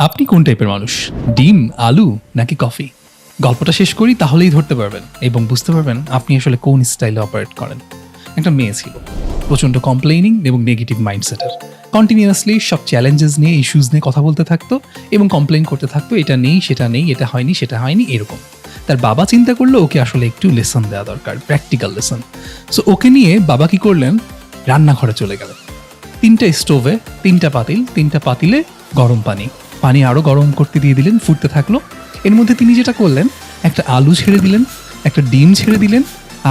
আপনি কোন টাইপের মানুষ? ডিম, আলু নাকি কফি? গল্পটা শেষ করি, তাহলেই ধরতে পারবেন এবং বুঝতে পারবেন আপনি আসলে কোন স্টাইলে অপারেট করেন। একটা মেয়ে ছিল, প্রচণ্ড কমপ্লেইনিং এবং নেগেটিভ মাইন্ডসেটের। কন্টিনিউয়াসলি সব চ্যালেঞ্জেস নিয়ে, ইস্যুস নিয়ে কথা বলতে থাকতো এবং কমপ্লেইন করতে থাকতো, এটা নেই, সেটা নেই, এটা হয়নি, সেটা হয়নি, এরকম। তার বাবা চিন্তা করলো ওকে আসলে একটু লেসন দেওয়া দরকার, প্র্যাকটিক্যাল লেসন। সো ওকে নিয়ে বাবা কি করলেন, রান্নাঘরে চলে গেলেন। 3টা স্টোভে 3টা পাতিল, 3টা পাতিলে গরম পানি আরও গরম করতে দিয়ে দিলেন, ফুটতে থাকলো। এর মধ্যে তিনি যেটা করলেন, একটা আলু ছেড়ে দিলেন, একটা ডিম ছেড়ে দিলেন,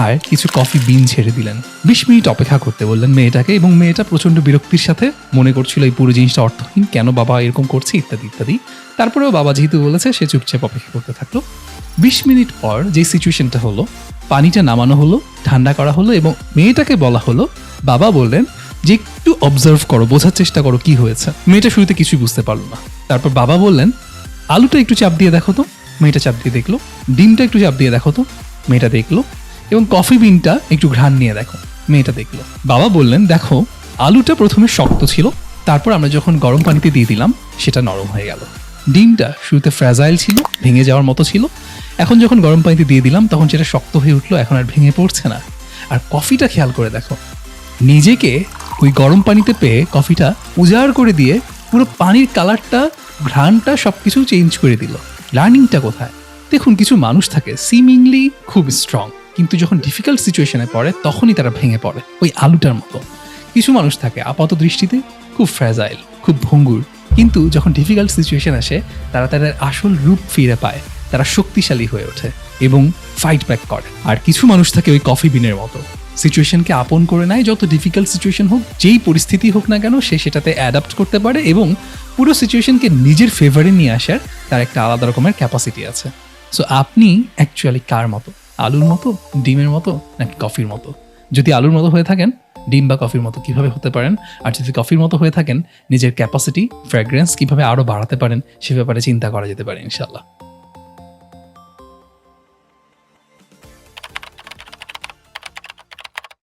আর কিছু কফি বিন ছেড়ে দিলেন। 20 মিনিট অপেক্ষা করতে বললেন মেয়েটাকে, এবং মেয়েটা প্রচণ্ড বিরক্তির সাথে মনে করছিল এই পুরো জিনিসটা অর্থহীন, কেন বাবা এরকম করছে, ইত্যাদি ইত্যাদি। তারপরেও বাবা যেহেতু বলেছে, সে চুপচাপ অপেক্ষা করতে থাকলো। 20 মিনিট পর যে সিচুয়েশনটা হলো, পানিটা নামানো হলো, ঠান্ডা করা হলো এবং মেয়েটাকে বলা হলো, বাবা বললেন যে একটু অবজার্ভ করো, বোঝার চেষ্টা করো কি হয়েছে। মেয়েটা শুরুতে কিছুই বুঝতে পারলো না। তারপর বাবা বললেন, আলুটা একটু চাপ দিয়ে দেখো তো। মেয়েটা চাপ দিয়ে দেখলো। ডিমটা একটু চাপ দিয়ে দেখো তো। মেয়েটা দেখলো। এবং কফি বিনটা একটু ঘ্রাণ নিয়ে দেখো। মেয়েটা দেখলো। বাবা বললেন, দেখো, আলুটা প্রথমে শক্ত ছিল, তারপর আমরা যখন গরম পানিতে দিয়ে দিলাম সেটা নরম হয়ে গেল। ডিমটা শুরুতে ফ্র্যাজাইল ছিল, ভেঙে যাওয়ার মতো ছিল, এখন যখন গরম পানিতে দিয়ে দিলাম তখন সেটা শক্ত হয়ে উঠলো, এখন আর ভেঙে পড়ছে না। আর কফিটা খেয়াল করে দেখো, নিজেকে ওই গরম পানিতে পেয়ে কফিটা উজাড় করে দিয়ে পুরো পানির কালারটা, ঘ্রাণটা সব কিছু চেঞ্জ করে দিল। লার্নিংটা কোথায়? দেখুন, কিছু মানুষ থাকে সিমিংলি খুব স্ট্রং, কিন্তু যখন ডিফিকাল্ট সিচুয়েশনে পড়ে তখনই তারা ভেঙে পড়ে, ওই আলুটার মতো। কিছু মানুষ থাকে আপাত দৃষ্টিতে খুব ফ্র্যাজাইল, খুব ভঙ্গুর, কিন্তু যখন ডিফিকাল্ট সিচুয়েশন আসে তারা তাদের আসল রূপ ফিরে পায়, তারা শক্তিশালী হয়ে ওঠে এবং ফাইট ব্যাক করে। আর কিছু মানুষ থাকে ওই কফি বিনের মতো, সিচুয়েশনকে আপন করে নেয়, যত ডিফিকাল্ট সিচুয়েশন হোক, যেই পরিস্থিতি হোক না কেন, সে সেটাতে অ্যাডাপ্ট করতে পারে এবং পুরো সিচুয়েশনকে নিজের ফেভারে নিয়ে আসার তার একটা আলাদা রকমের ক্যাপাসিটি আছে। সো আপনি অ্যাকচুয়ালি কার মতো? আলুর মতো, ডিমের মতো নাকি কফির মতো? যদি আলুর মতো হয়ে থাকেন, ডিম বা কফির মতো কিভাবে হতে পারেন? আর যদি কফির মতো হয়ে থাকেন, নিজের ক্যাপাসিটি, ফ্র্যাগ্রেন্স কিভাবে আরও বাড়াতে পারেন, সে ব্যাপারে চিন্তা করা যেতে পারে ইনশাল্লাহ।